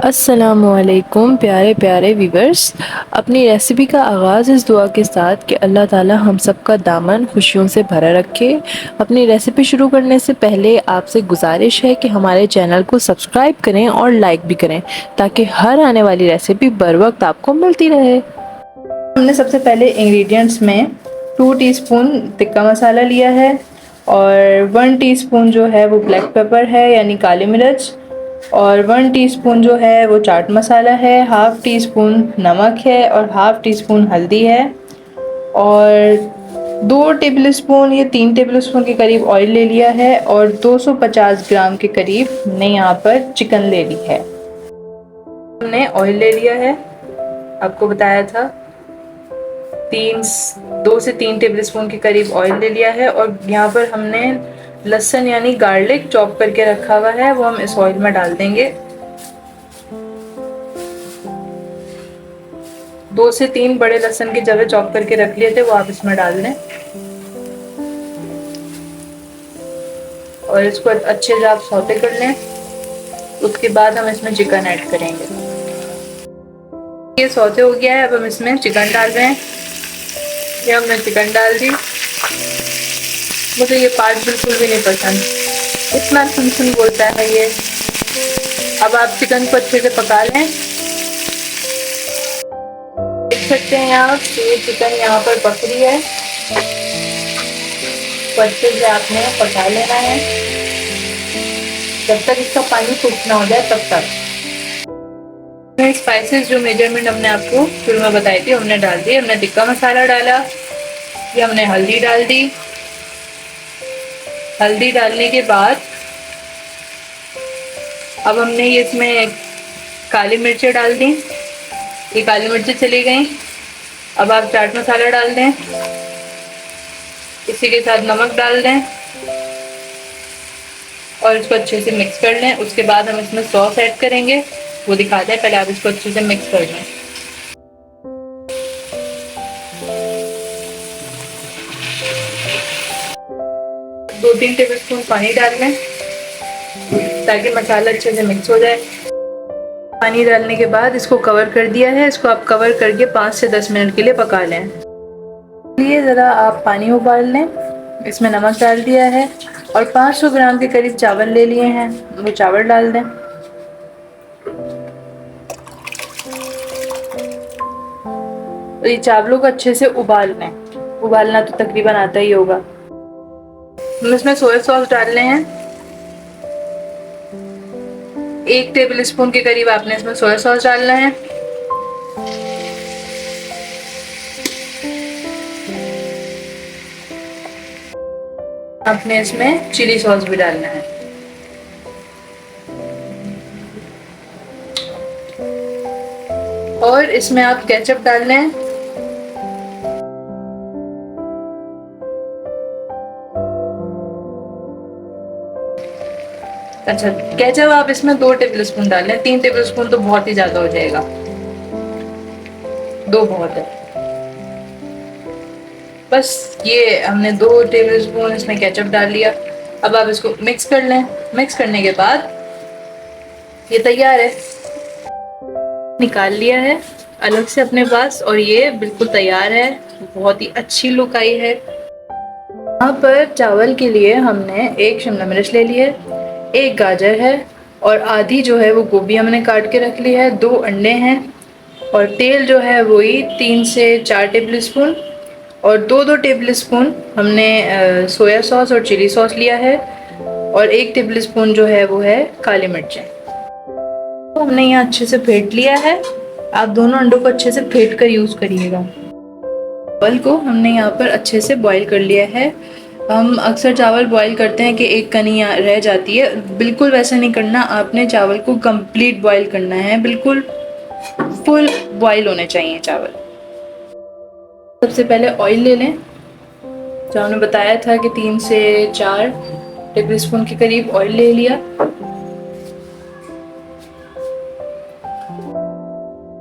अस्सलामुअलैकुम प्यारे प्यारे व्यूवर्स। अपनी रेसिपी का आगाज़ इस दुआ के साथ कि अल्लाह ताला हम सब का दामन खुशियों से भरा रखे। अपनी रेसिपी शुरू करने से पहले आपसे गुजारिश है कि हमारे चैनल को सब्सक्राइब करें और लाइक भी करें ताकि हर आने वाली रेसिपी बर वक्त आपको मिलती रहे। हमने सबसे पहले इंग्रेडिएंट्स में 2 टीस्पून टिक्का मसाला लिया है और 1 टीस्पून जो है वो ब्लैक पेपर है यानी काली मिर्च, और 1 टीस्पून जो है वो चाट मसाला है, हाफ़ टी स्पून नमक है और हाफ़ टी स्पून हल्दी है, और 2 टेबलस्पून या 3 टेबलस्पून के करीब ऑयल ले लिया है और 250 ग्राम के करीब हमने यहाँ पर चिकन ले ली है। हमने ऑयल ले लिया है, आपको बताया था 2 से 3 टेबलस्पून के करीब ऑयल ले लिया है, और यहाँ पर हमने लहसुन यानी गार्लिक चॉप करके रखा हुआ है वो हम इस ऑयल में डाल देंगे। 2 से 3 बड़े लहसुन के जवे चॉप करके रख लिए थे वो आप इसमें डाल दें और इसको अच्छे से आप सौते कर लें। उसके बाद हम इसमें चिकन ऐड करेंगे। ये सौते हो गया है, अब हम इसमें चिकन डाल रहे हैं। ये हमने चिकन डाल दी। मुझे ये पार्ट बिल्कुल भी नहीं पसंद, इतना सुन बोलता है ये। अब आप चिकन को अच्छे से पका लें। देख सकते हैं आप ये चिकन यहाँ पर पक रही है, तो अच्छे से आपने पका लेना है जब तक इसका पानी सूखना हो जाए तब तक। स्पाइसेस जो मेजरमेंट हमने आपको शुरू में बताई थी हमने डाल दी। हमने टिक्का मसाला डाला, ये हमने हल्दी डाल दी। हल्दी डालने के बाद अब हमने ये इसमें काली मिर्चें डाल दी। ये काली मिर्चें चली गई। अब आप चाट मसाला डाल दें, इसी के साथ नमक डाल दें और इसको अच्छे से मिक्स कर लें। उसके बाद हम इसमें सॉस ऐड करेंगे, वो दिखा दें। पहले आप इसको अच्छे से मिक्स कर लें। दो 3 टेबलस्पून पानी डाल लें ताकि मसाला अच्छे से मिक्स हो जाए। पानी डालने के बाद इसको कवर कर दिया है। इसको आप कवर करके 5 से 10 मिनट के लिए पका लें। लिए ज़रा आप पानी उबाल लें। इसमें नमक डाल दिया है और 500 ग्राम के करीब चावल ले लिए हैं, वो चावल डाल दें। और ये चावलों को अच्छे से उबाल लें। उबालना तो तकरीबन आता ही होगा। हम इसमें सोया सॉस डाल रहे हैं। 1 टेबलस्पून के करीब आपने इसमें सोया सॉस डालना है। आपने इसमें चिली सॉस भी डालना है। और इसमें आप केचप डाल लें। अच्छा, केचप आप इसमें 2 टेबलस्पून डाल लें। 3 टेबलस्पून तो बहुत ही ज्यादा हो जाएगा, 2 बहुत है। बस ये हमने 2 टेबलस्पून इसमें केचप डाल लिया। अब आप इसको मिक्स कर लें। मिक्स करने के बाद ये तैयार है। निकाल लिया है अलग से अपने पास और ये बिल्कुल तैयार है। बहुत ही अच्छी लुक आई है। यहाँ पर चावल के लिए हमने 1 शिमला मिर्च ले ली है, 1 गाजर है और आधी जो है वो गोभी हमने काट के रख ली है। 2 अंडे हैं और तेल जो है वही 3 से 4 टेबलस्पून और 2-2 टेबलस्पून हमने सोया सॉस और चिली सॉस लिया है और 1 टेबलस्पून जो है वो है काली मिर्चें। तो हमने यहाँ अच्छे से फेंट लिया है। आप दोनों अंडों को अच्छे से फेंट कर यूज़ करिएगा। चावल को हमने यहाँ पर अच्छे से बॉईल कर लिया है। हम अक्सर चावल बॉईल करते हैं कि एक कनी रह जाती है, बिल्कुल वैसा नहीं करना। आपने चावल को कंप्लीट बॉईल करना है, बिल्कुल फुल बॉईल होने चाहिए चावल। सबसे पहले ऑयल ले लें। जो हमने बताया था कि 3 से 4 टेबलस्पून के करीब ऑयल ले लिया।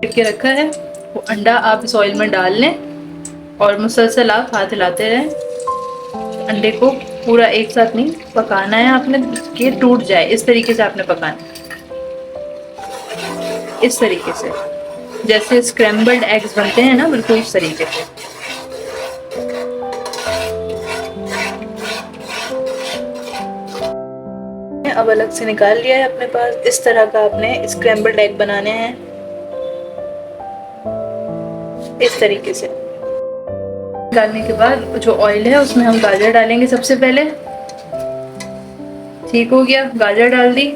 के रखा है वो अंडा आप इस ऑयल में डाल लें और मुसलसल आप हाथ हिलाते रहें। अंडे को पूरा एक साथ नहीं पकाना है आपने कि टूट जाए, इस तरीके से आपने पकाना है। इस तरीके से, जैसे स्क्रैम्बल्ड एग्स बनते हैं ना, बिल्कुल इस तरीके से। अब अलग से निकाल लिया है अपने पास। इस तरह का आपने स्क्रैम्बल्ड एग बनाने हैं, इस तरीके से। निकालने के बाद जो ऑयल है उसमें हम गाजर डालेंगे सबसे पहले। ठीक हो गया, गाजर डाल दी।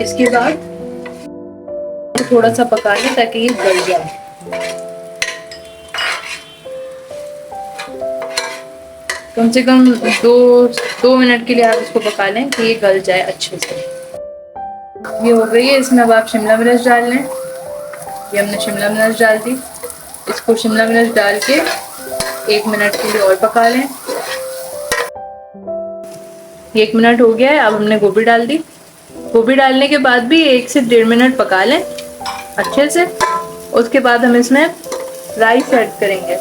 इसके बाद थोड़ा सा पका लें ताकि ये गल जाए। कम से कम दो मिनट के लिए आप इसको पका लें कि ये गल जाए अच्छे से। ये हो गई है। इसमें अब आप शिमला मिर्च डाल लें। ये हमने शिमला मिर्च डाल दी। इसको शिमला मिर्च डाल के 1 मिनट के लिए और पका लें। 1 मिनट हो गया है। अब हमने गोभी डाल दी। गोभी डालने के बाद भी 1 से 1.5 मिनट पका लें अच्छे से। उसके बाद हम इसमें राइस ऐड करेंगे।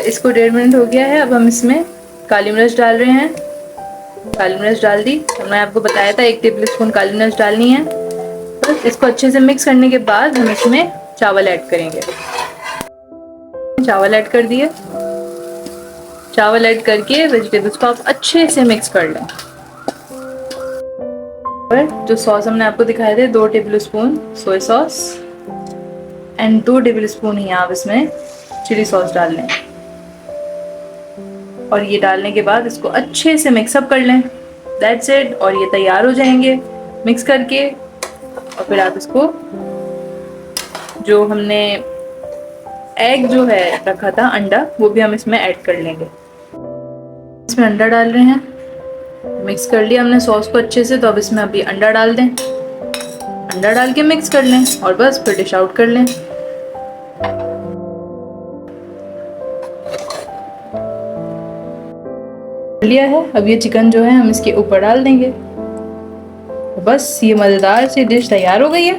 इसको 1.5 मिनट हो गया है। अब हम इसमें काली मिर्च डाल रहे हैं। काली मिर्च डाल दी। मैंने आपको बताया था 1 टेबल स्पून काली मिर्च डालनी है। बस इसको अच्छे से मिक्स करने के बाद हम इसमें चावल ऐड करेंगे। चावल ऐड कर दिए। चावल ऐड करके वेजिटेबल्स को आप अच्छे से मिक्स कर लें। और जो सॉस हमने आपको दिखाए थे, 2 tablespoon soya sauce and 2 tablespoon ही आप इसमें चिली सॉस डाल लें। और ये डालने के बाद इसको अच्छे से मिक्सअप कर लें। That's it. और ये तैयार हो जाएंगे मिक्स करके। और फिर आप इसको, जो हमने एग जो है रखा था, अंडा, वो भी हम इसमें ऐड कर लेंगे। इसमें अंडा डाल रहे हैं। मिक्स कर लिया हमने सॉस को अच्छे से, तो अब इसमें अभी अंडा डाल दें। अंडा डाल के मिक्स कर लें और बस फिर डिश आउट कर लें। लिया है। अब ये चिकन जो है हम इसके ऊपर डाल देंगे। बस ये मज़ेदार सी डिश तैयार हो गई है।